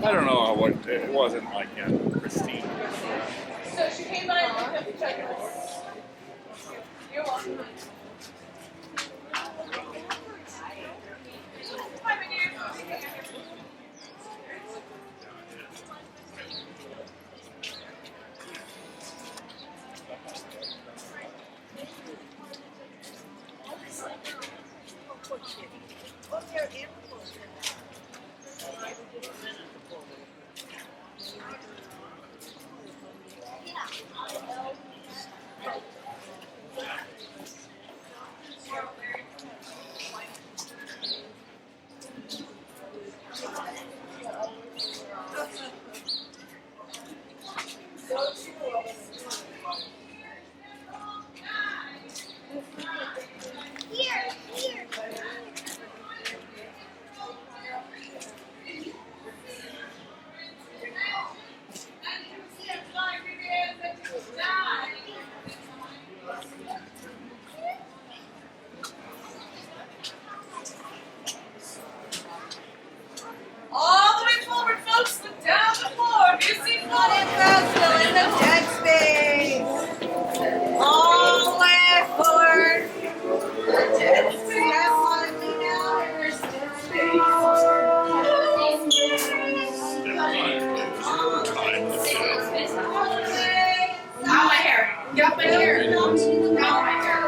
I don't know what it wasn't like pristine. So she came by and picked up the check. You're welcome. Hi, my dear. All the way forward, folks. Look down the floor. Do you see flooded crowds still in the dead space? All the way forward. Dead space. That's what we now. There's dead space. Now my hair. Get my hair. Now my hair.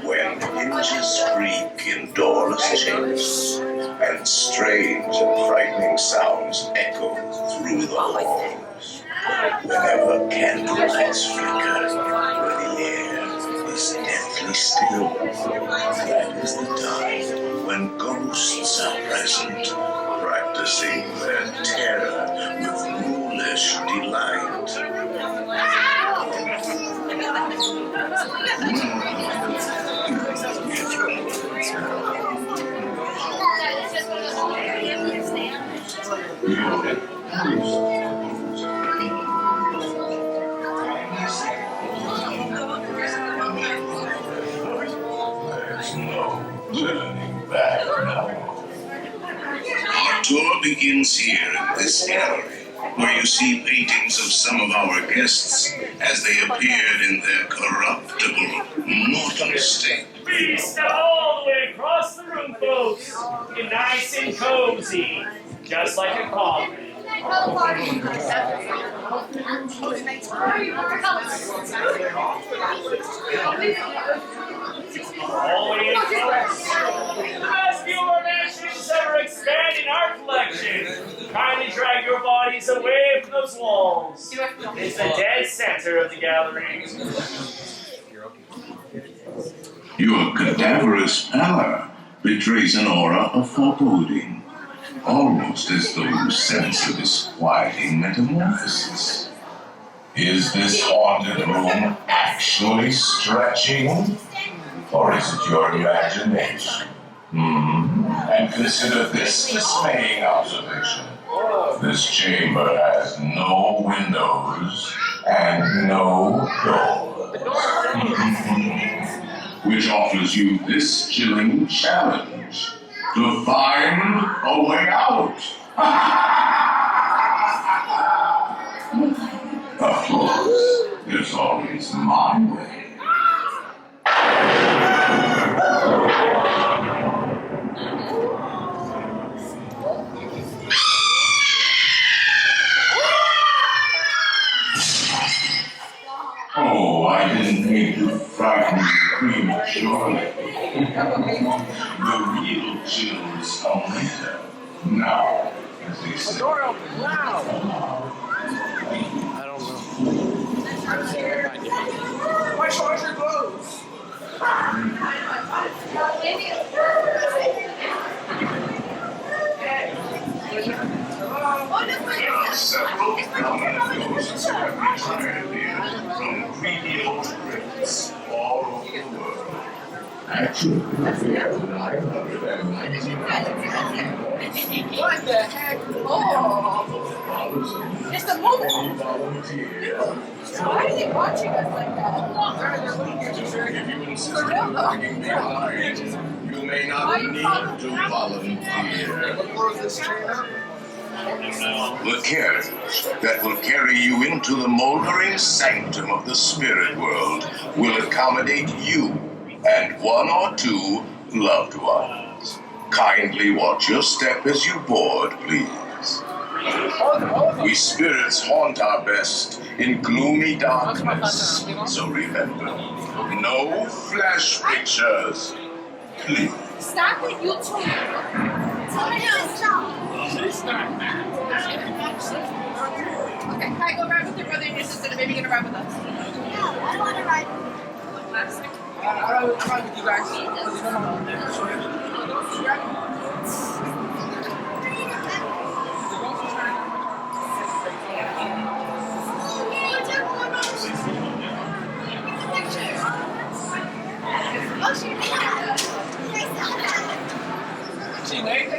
When hinges creak in doorless chambers, and strange and frightening sounds echo through the halls, whenever candlelights flicker, where the air is deathly still, that is the time when ghosts are present, practicing their terror with ghoulish delight. There's no turning back now. Our tour begins here in this gallery, where you see paintings of some of our guests as they appeared in their corruptible, mortal state. We step all the way across the room, folks. Get nice and cozy, just like a coffin. All the way in, folks. The best view of our mansions ever expanding our collection. Kindly drag your bodies away from those walls. It's the dead center of the gallery. Your cadaverous pallor betrays an aura of foreboding, almost as though you sense a disquieting metamorphosis. Is this haunted room actually stretching? Or is it your imagination? And consider this dismaying observation. This chamber has no windows and no doors. Which offers you this chilling challenge to find a way out. Of course, there's always my way. Oh, I didn't mean to frighten you prematurely. The real chills come later. Now, as they say. The door open. Wow. I don't know. My charger glows. There are several prominent ghosts who have retired here from creepy old crypts all over the world. Actually, we have 999. What the heck? Oh! It's the moment. Why are they watching us like that? For real though. You may not need to volunteer. The carriage that will carry you into the moldering sanctum of the spirit world will accommodate you and one or two loved ones. Kindly watch your step as you board, please. We spirits haunt our best in gloomy darkness, so remember, no flash pictures, please. Stop it, you two. Okay, hi, go ride with your brother and your sister, and maybe you're gonna ride with us. No, I don't want to ride. I ride with you guys. Oh, she made that. I saw that. She made that?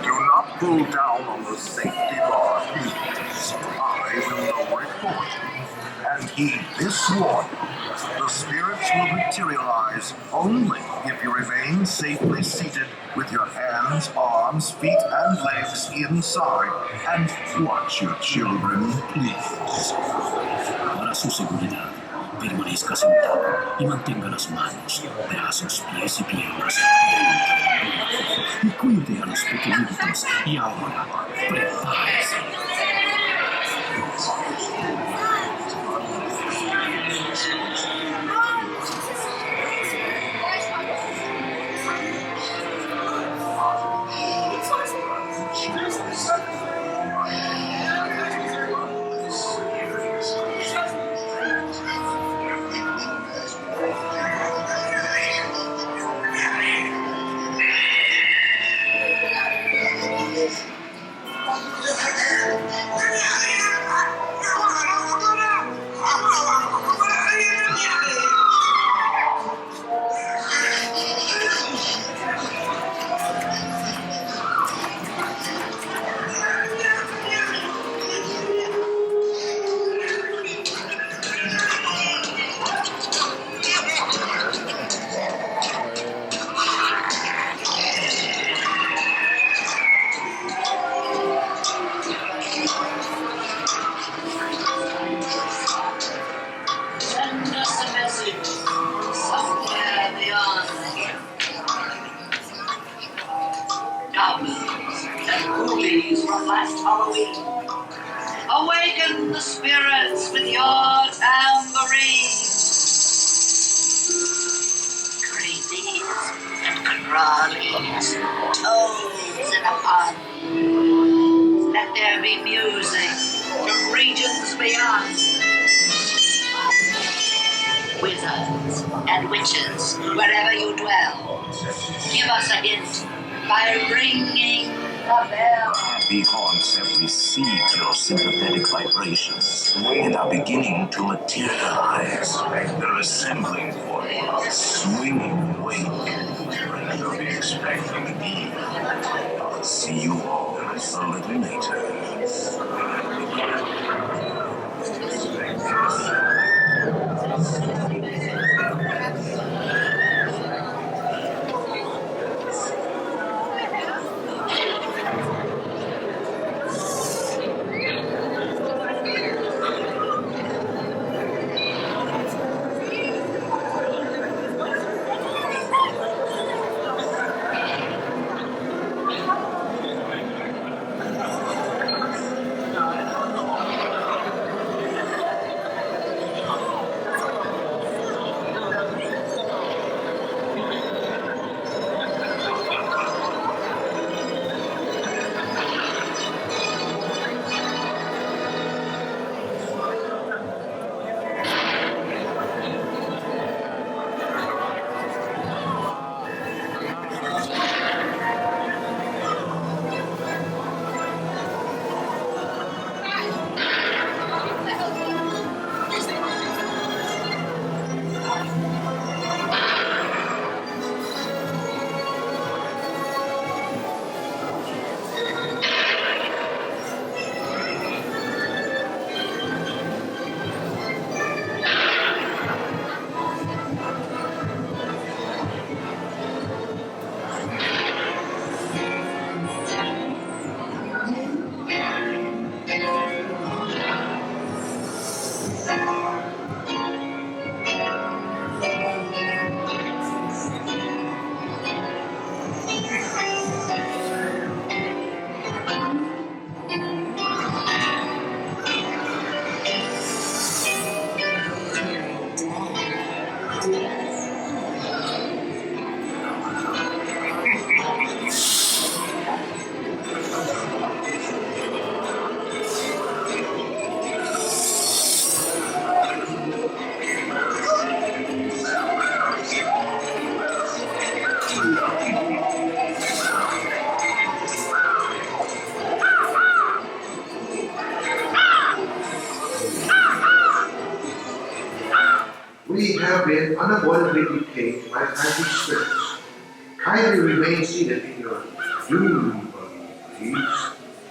Do not pull down on the safety bar, please. I will lower it for you. And heed this warning. The spirits will materialize only if you remain safely seated with your hands, arms, feet, and legs inside. And watch your children, please. Para su seguridad, permanezca sentado y mantenga las manos, brazos, pies y piernas dentro. Y cuide a los pequeñitos. Y ahora, prepárese. From last Halloween. Awaken the spirits with your tambourine. Creepies and crawlies, toads in a pond. Let there be music from regions beyond. Wizards and witches, wherever you dwell, give us a hint by ringing the bell. Happy haunts have received your sympathetic vibrations and are beginning to materialize. They're assembling for a swinging wake. You'll be expecting me. I'll see you all a little later. have been unavoidably detained by phantom spirits. Kindly remain seated in your doom buggy, please.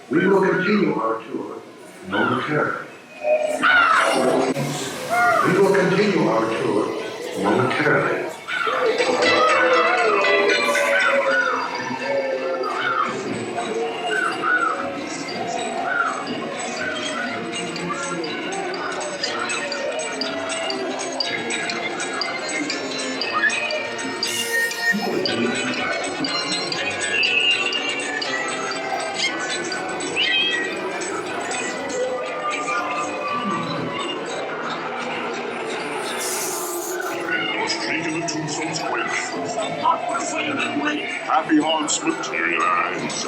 We will continue our tour momentarily. We will continue our tour momentarily. Happy haunts materialize.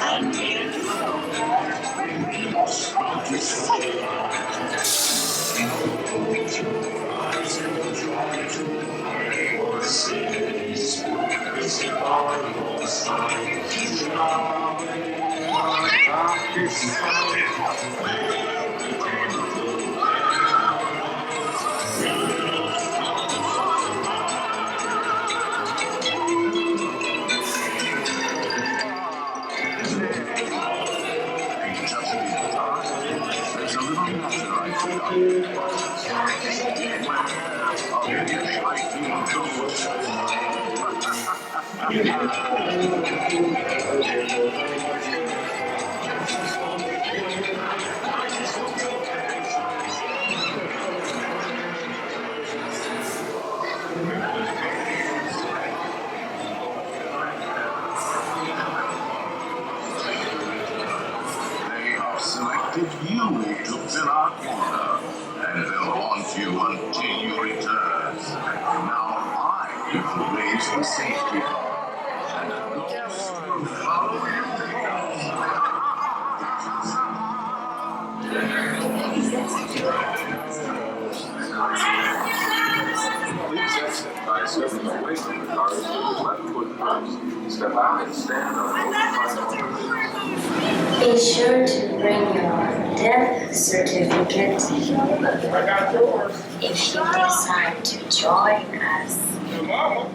Selected you to fill our quota, and they'll haunt you until you return. Now I will raise the safety bar, and a ghost will follow you. Please exit by stepping away from the cars with the left foot first. Step out and stand on both sides. Be sure to bring your death certificate I got yours. if you decide to join us. Mama.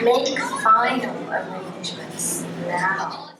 Make final arrangements now.